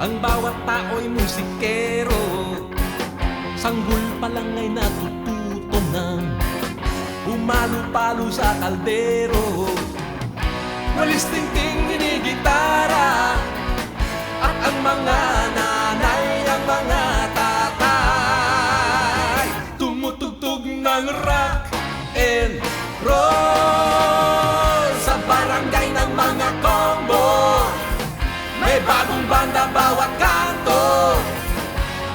Ang bawat tao'y musikero, sanggol pa lang ay natututo ng pumalo-palo sa kaldero. Walis tingting ginigitara, at ang mga nanay, ang mga tatay, tumutugtog ng rock and roll. Sa barangay ng mga combo, may bagong banda bawat kanto.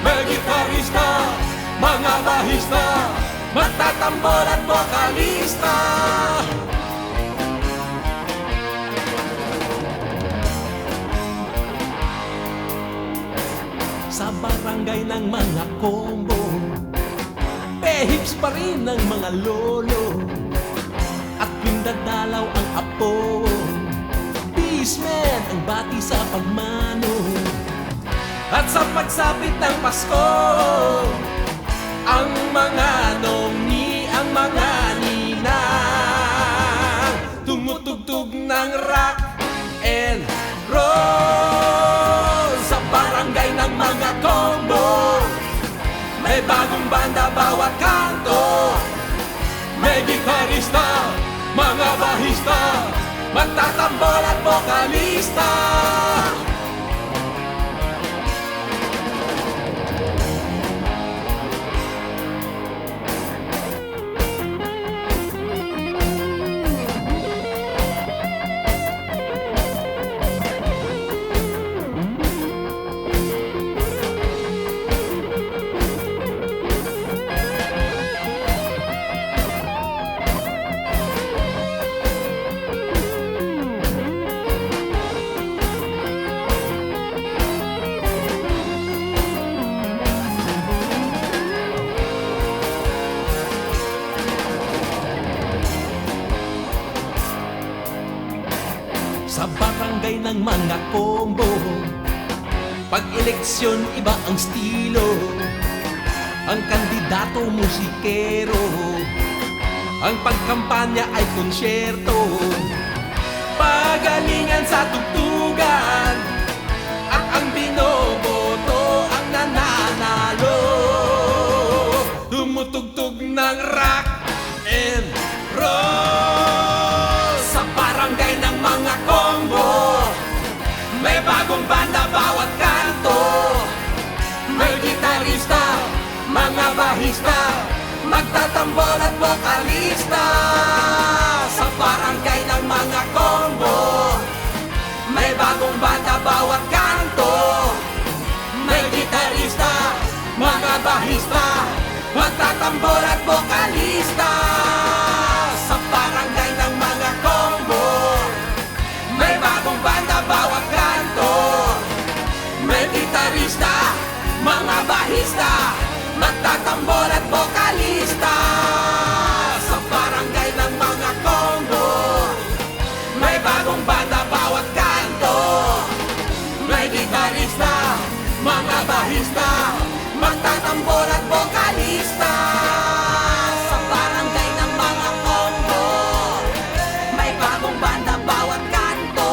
May gitarista, mga bahista, magtatambol at vokalista. Sa barangay ng mga combo, pehips pa rin ng mga lolo, at pindadalaw ang apo. Peaceman ang bati sa pagmano, at sa pagsapit ng Pasko, ang mga nongni, ang mga ninang, tumutugtog ng rock and roll. Sa barangay ng mga combo, may bagong banda bawat kanto. May gitarista, mga bahista, magtatambol at vokalista. Sa barangay ng mga combo, pag eleksyon iba ang estilo. Ang kandidato musikero, ang pagkampanya ay konsyerto. Pagalingan sa tugtugan, at ang binoboto ang nananalo. Tumutugtog ng rock and roll. Sa barangay ng mga combo, may bagong banda bawat kanto. May gitarista, mga bahista, magtatambol at vokalista. Sa barangay ng mga combo, may bagong banda bawat kanto. May gitarista, mga bahista, magtatambol at vokalista. Sa barangay ng mga combo, may bagong banda bawat kanto. May gitarista, mga bahista, magtatambol at vokalista. Sa barangay ng mga combo, may bagong banda bawat kanto. May gitarista, mga bahista, magtatambol at vokalista. Sa barangay ng mga combo, may bagong banda bawat kanto.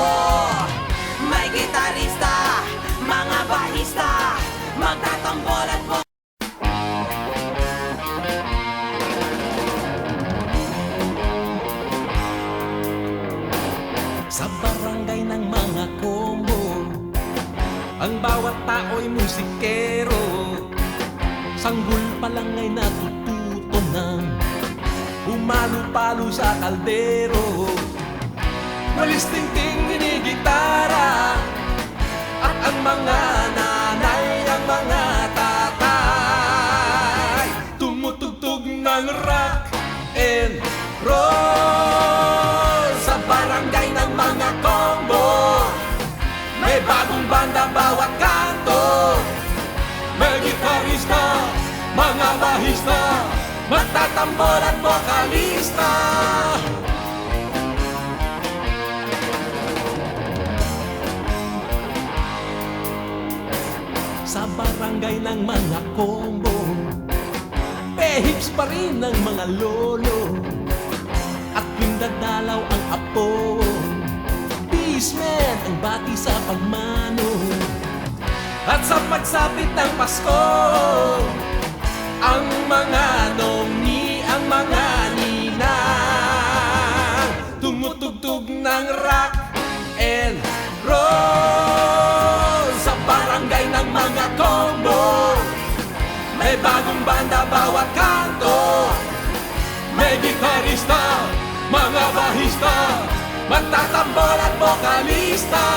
May gitarista, mga bahista, magtatambol at vokalista. Sa barangay ng mga combo, ang bawat tao'y musikero, sanggol pa lang ay natututo ng pumalo-palo sa kaldero. Walis tingting ginigitara, at ang mga nanay, ang mga tatay, tumutugtog ng rock and roll. Sa barangay ng mga combo, may bagong banda bawat kanto. May gitarista, mga bahista, magtatambol at vokalista. Sa barangay ng mga combo, pehips pa rin ng mga lolo, at pindadalaw ang apo. Peaceman ang bati sa pagmano, At sa pagsapit ng Pasko, ang mga nongni, ang mga ninang tumutugtog ng rock and roll. Sa barangay ng mga combo, may bagong banda bawat kanto. May gitarista, mga bahista, magtatambol at bokalista.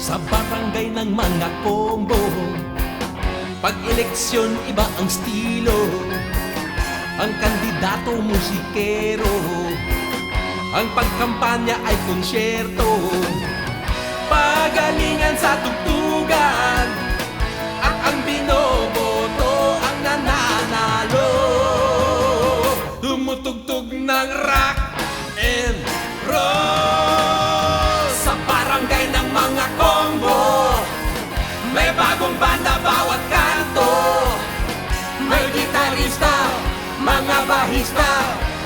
Sa barangay ng mga combo, pag eleksyon iba ang estilo. Ang kandidato musikero, ang pagkampanya ay konsyerto. Pagalingan sa tugtugan, at ang binoboto ang nananalo. Tumutugtog ng rock and roll. Sa barangay ng mga combo, may bagong banda bawat kanto. May gitarista, mga bahista,